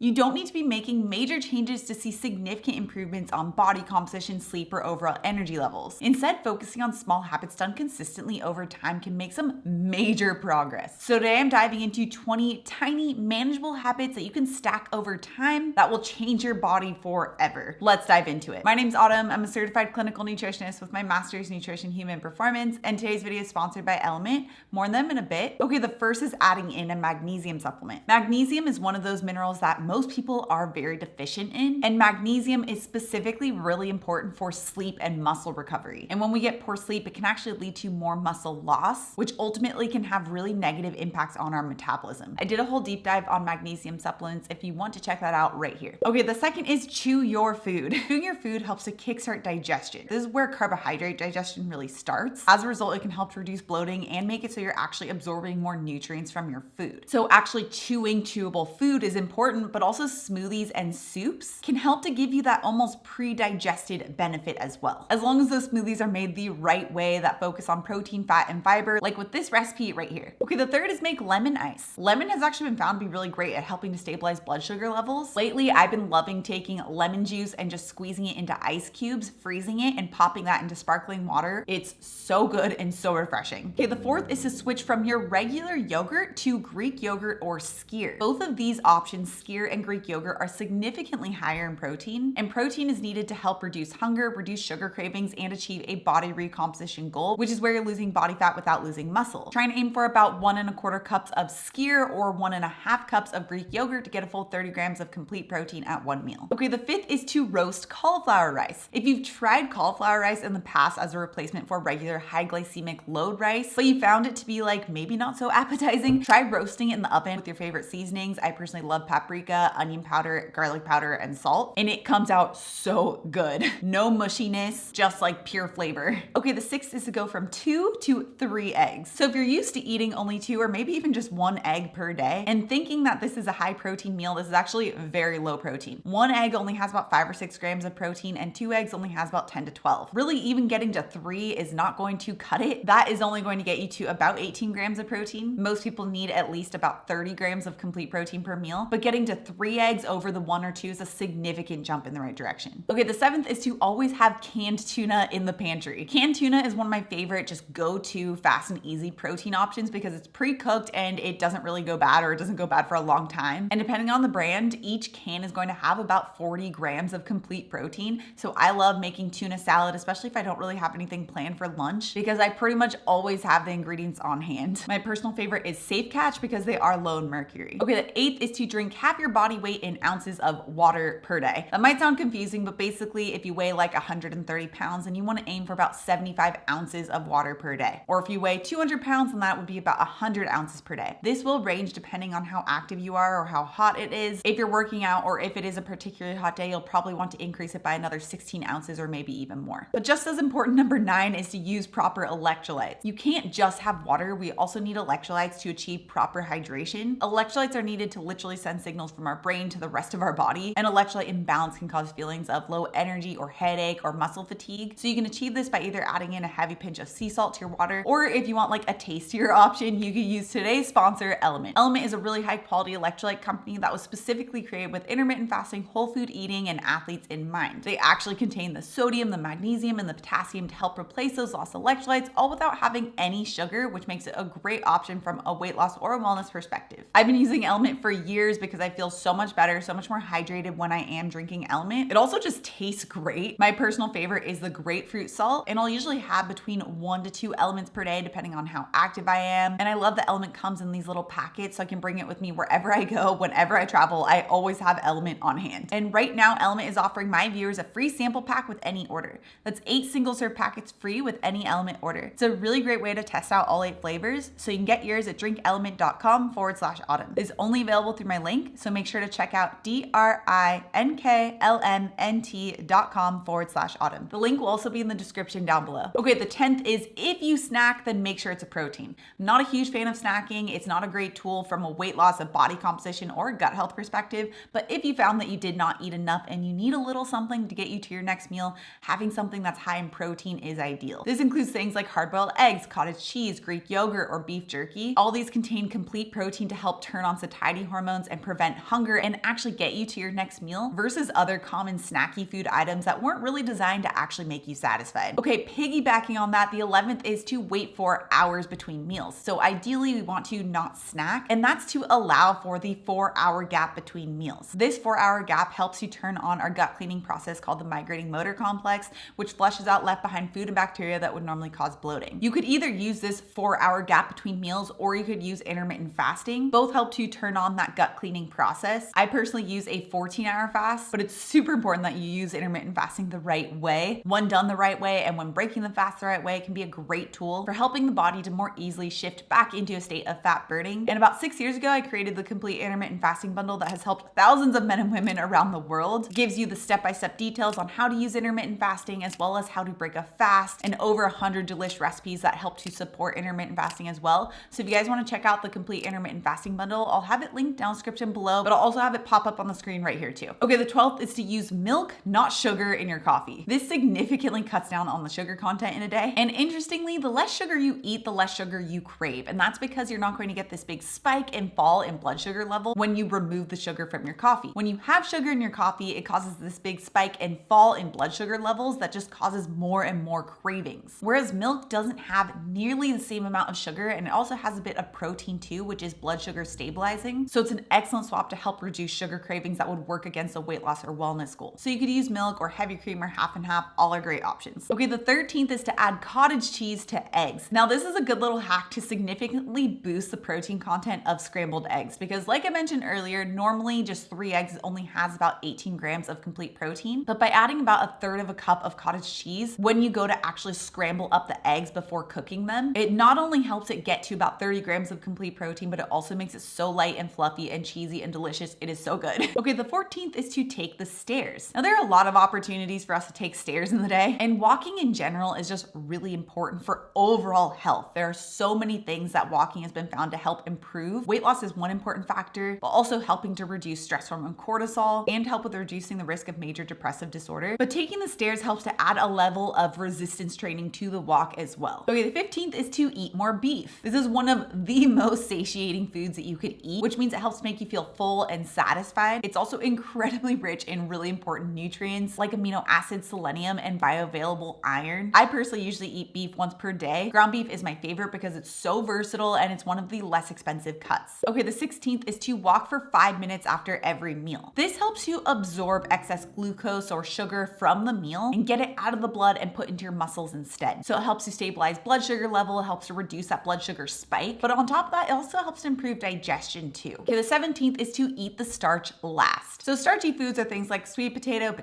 You don't need to be making major changes to see significant improvements on body composition, sleep, or overall energy levels. Instead, focusing on small habits done consistently over time can make some major progress. So today I'm diving into 20 tiny, manageable habits that you can stack over time that will change your body forever. Let's dive into it. My name's Autumn. I'm a certified clinical nutritionist with my master's in nutrition human performance, and today's video is sponsored by Element. More on them in a bit. Okay, the first is adding in a magnesium supplement. Magnesium is one of those minerals that most people are very deficient in, and magnesium is specifically really important for sleep and muscle recovery. And when we get poor sleep, it can actually lead to more muscle loss, which ultimately can have really negative impacts on our metabolism. I did a whole deep dive on magnesium supplements if you want to check that out right here. Okay, the second is chew your food. Chewing your food helps to kickstart digestion. This is where carbohydrate digestion really starts. As a result, it can help to reduce bloating and make it so you're actually absorbing more nutrients from your food. So actually chewing chewable food is important, but also smoothies and soups can help to give you that almost pre-digested benefit as well. As long as those smoothies are made the right way that focus on protein, fat, and fiber, like with this recipe right here. Okay, the third is make lemon ice. Lemon has actually been found to be really great at helping to stabilize blood sugar levels. Lately, I've been loving taking lemon juice and just squeezing it into ice cubes, freezing it, and popping that into sparkling water. It's so good and so refreshing. Okay, the fourth is to switch from your regular yogurt to Greek yogurt or Skyr. Both of these options, Skyr and Greek yogurt, are significantly higher in protein, and protein is needed to help reduce hunger, reduce sugar cravings, and achieve a body recomposition goal, which is where you're losing body fat without losing muscle. Try and aim for about 1.25 cups of Skyr or 1.5 cups of Greek yogurt to get a full 30 grams of complete protein at one meal. Okay, the fifth is to roast cauliflower rice. If you've tried cauliflower rice in the past as a replacement for regular high glycemic load rice, but you found it to be like maybe not so appetizing, try roasting it in the oven with your favorite seasonings. I personally love paprika, onion powder, garlic powder, and salt, and it comes out so good. No mushiness, just like pure flavor. Okay, the sixth is to go from 2 to 3 eggs. So if you're used to eating only 2 or maybe even just 1 egg per day and thinking that this is a high protein meal, this is actually very low protein. 1 egg only has about 5 or 6 grams of protein, and 2 eggs only has about 10 to 12. Really, even getting to 3 is not going to cut it. That is only going to get you to about 18 grams of protein. Most people need at least about 30 grams of complete protein per meal, but getting to 3 eggs over the 1 or 2 is a significant jump in the right direction. Okay, the seventh is to always have canned tuna in the pantry. Canned tuna is one of my favorite just go-to fast and easy protein options because it's pre-cooked and it doesn't really go bad, or it doesn't go bad for a long time. And depending on the brand, each can is going to have about 40 grams of complete protein. So I love making tuna salad, especially if I don't really have anything planned for lunch, because I pretty much always have the ingredients on hand. My personal favorite is Safe Catch because they are low in mercury. Okay, the eighth is to drink half your body weight in ounces of water per day. That might sound confusing, but basically if you weigh like 130 pounds and you want to aim for about 75 ounces of water per day. Or if you weigh 200 pounds, then that would be about 100 ounces per day. This will range depending on how active you are or how hot it is. If you're working out, or if it is a particularly hot day, you'll probably want to increase it by another 16 ounces or maybe even more. But just as important, number 9 is to use proper electrolytes. You can't just have water. We also need electrolytes to achieve proper hydration. Electrolytes are needed to literally send signals from our brain to the rest of our body. An electrolyte imbalance can cause feelings of low energy or headache or muscle fatigue. So you can achieve this by either adding in a heavy pinch of sea salt to your water, or if you want like a tastier option, you could use today's sponsor, Element. Element is a really high quality electrolyte company that was specifically created with intermittent fasting, whole food eating, and athletes in mind. They actually contain the sodium, the magnesium, and the potassium to help replace those lost electrolytes, all without having any sugar, which makes it a great option from a weight loss or a wellness perspective. I've been using Element for years because I feel so much better, so much more hydrated when I am drinking Element. It also just tastes great. My personal favorite is the grapefruit salt, and I'll usually have between 1 to 2 elements per day depending on how active I am. And I love that Element comes in these little packets so I can bring it with me wherever I go, whenever I travel. I always have Element on hand. And right now, Element is offering my viewers a free sample pack with any order. That's 8 single serve packets free with any Element order. It's a really great way to test out all 8 flavors, so you can get yours at drinkelement.com/autumn. It's only available through my link, so make sure to check out drinklmnt.com/autumn. The link will also be in the description down below. Okay, the 10th is if you snack, then make sure it's a protein. I'm not a huge fan of snacking. It's not a great tool from a weight loss, a body composition, or gut health perspective, but if you found that you did not eat enough and you need a little something to get you to your next meal, having something that's high in protein is ideal. This includes things like hard-boiled eggs, cottage cheese, Greek yogurt, or beef jerky. All these contain complete protein to help turn on satiety hormones and prevent hunger and actually get you to your next meal versus other common snacky food items that weren't really designed to actually make you satisfied. Okay, piggybacking on that, the 11th is to wait 4 hours between meals. So ideally we want to not snack, and that's to allow for the 4-hour gap between meals. This 4-hour gap helps you turn on our gut cleaning process called the migrating motor complex, which flushes out left behind food and bacteria that would normally cause bloating. You could either use this 4-hour gap between meals or you could use intermittent fasting. Both help to turn on that gut cleaning process. I personally use a 14-hour fast, but it's super important that you use intermittent fasting the right way. When done the right way and when breaking the fast the right way, it can be a great tool for helping the body to more easily shift back into a state of fat burning. And about 6 years ago, I created the complete intermittent fasting bundle that has helped thousands of men and women around the world. It gives you the step-by-step details on how to use intermittent fasting as well as how to break a fast and over 100 delicious recipes that help to support intermittent fasting as well. So if you guys want to check out the complete intermittent fasting bundle, I'll have it linked down in the description below, but I'll also have it pop up on the screen right here too. Okay, the 12th is to use milk, not sugar in your coffee. This significantly cuts down on the sugar content in a day. And interestingly, the less sugar you eat, the less sugar you crave. And that's because you're not going to get this big spike and fall in blood sugar level when you remove the sugar from your coffee. When you have sugar in your coffee, it causes this big spike and fall in blood sugar levels that just causes more and more cravings. Whereas milk doesn't have nearly the same amount of sugar, and it also has a bit of protein too, which is blood sugar stabilizing. So it's an excellent swap to help reduce sugar cravings that would work against a weight loss or wellness goal. So you could use milk or heavy cream or half and half, all are great options. Okay, the 13th is to add cottage cheese to eggs. Now this is a good little hack to significantly boost the protein content of scrambled eggs because like I mentioned earlier, normally just 3 eggs only has about 18 grams of complete protein. But by adding about 1/3 of a cup of cottage cheese, when you go to actually scramble up the eggs before cooking them, it not only helps it get to about 30 grams of complete protein, but it also makes it so light and fluffy and cheesy and delicious. It is so good. Okay, the 14th is to take the stairs. Now there are a lot of opportunities for us to take stairs in the day, and walking in general is just really important for overall health. There are so many things that walking has been found to help improve. Weight loss is one important factor, but also helping to reduce stress hormone cortisol and help with reducing the risk of major depressive disorder. But taking the stairs helps to add a level of resistance training to the walk as well. Okay, the 15th is to eat more beef. This is one of the most satiating foods that you could eat, which means it helps make you feel full and satisfied. It's also incredibly rich in really important nutrients like amino acids, selenium, and bioavailable iron. I personally usually eat beef once per day. Ground beef is my favorite because it's so versatile and it's one of the less expensive cuts. Okay, the 16th is to walk for 5 minutes after every meal. This helps you absorb excess glucose or sugar from the meal and get it out of the blood and put into your muscles instead. So it helps to stabilize blood sugar level, it helps to reduce that blood sugar spike, but on top of that, it also helps to improve digestion too. Okay, the 17th is to eat the starch last. So starchy foods are things like sweet potato,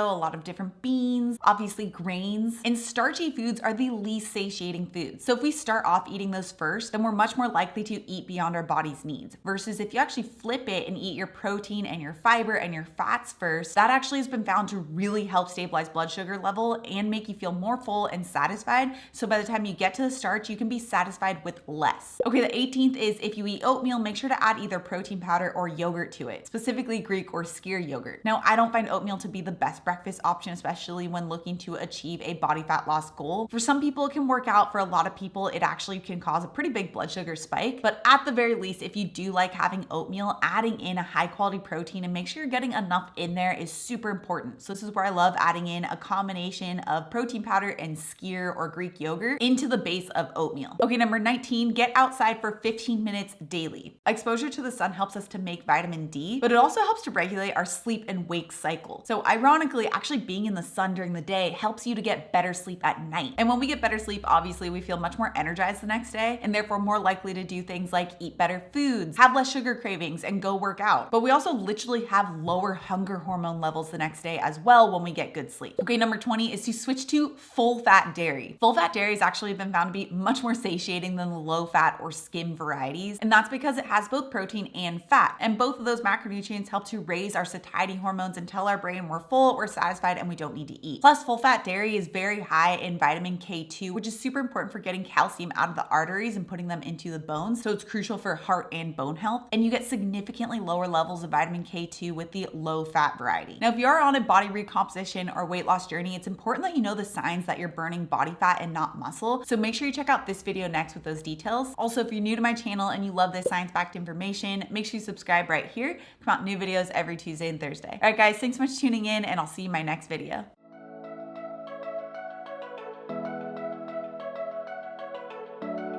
a lot of different beans, obviously grains, and starchy foods are the least satiating foods. So if we start off eating those first, then we're much more likely to eat beyond our body's needs. Versus if you actually flip it and eat your protein and your fiber and your fats first, that actually has been found to really help stabilize blood sugar level and make you feel more full and satisfied. So by the time you get to the starch, you can be satisfied with less. Okay, the 18th is if you eat oatmeal, make sure to add either protein powder or yogurt to it, specifically Greek or Skyr yogurt. Now, I don't find oatmeal to be the best breakfast option, especially when looking to achieve a body fat loss goal. For some people, it can work out. For a lot of people, it actually can cause a pretty big blood sugar spike. But at the very least, if you do like having oatmeal, adding in a high quality protein and make sure you're getting enough in there is super important. So this is where I love adding in a combination of protein powder and Skyr or Greek yogurt into the base of oatmeal. Okay, number 19, get outside for 15 minutes daily. Exposure to the sun helps us to make vitamin D, but it also helps to regulate our sleep and wake cycle. So ironically, actually being in the sun during the day helps you to get better sleep at night. And when we get better sleep, obviously we feel much more energized the next day and therefore more likely to do things like eat better foods, have less sugar cravings, and go work out. But we also literally have lower hunger hormone levels the next day as well when we get good sleep. Okay, number 20 is to switch to full fat dairy. Full fat dairy has actually been found to be much more satiating than the low fat or skim varieties. And that's because it has both protein and fat. And both of those macronutrients help to raise our satiety hormones and tell our brain we're full, we're satisfied, and we don't need to eat. Plus, full fat dairy is very high in vitamin K2, which is super important for getting calcium out of the arteries and putting them into the bones. So it's crucial for heart and bone health. And you get significantly lower levels of vitamin K2 with the low fat variety. Now, if you are on a body recomposition or weight loss journey, it's important that you know the signs that you're burning body fat and not muscle. So make sure you check out this video next with those details. Also, if you're new to my channel and you love this science-backed information, make sure you subscribe right here. Come out new videos every Tuesday and Thursday. All right, guys, thanks so much for tuning in, and I'll see you in my next video.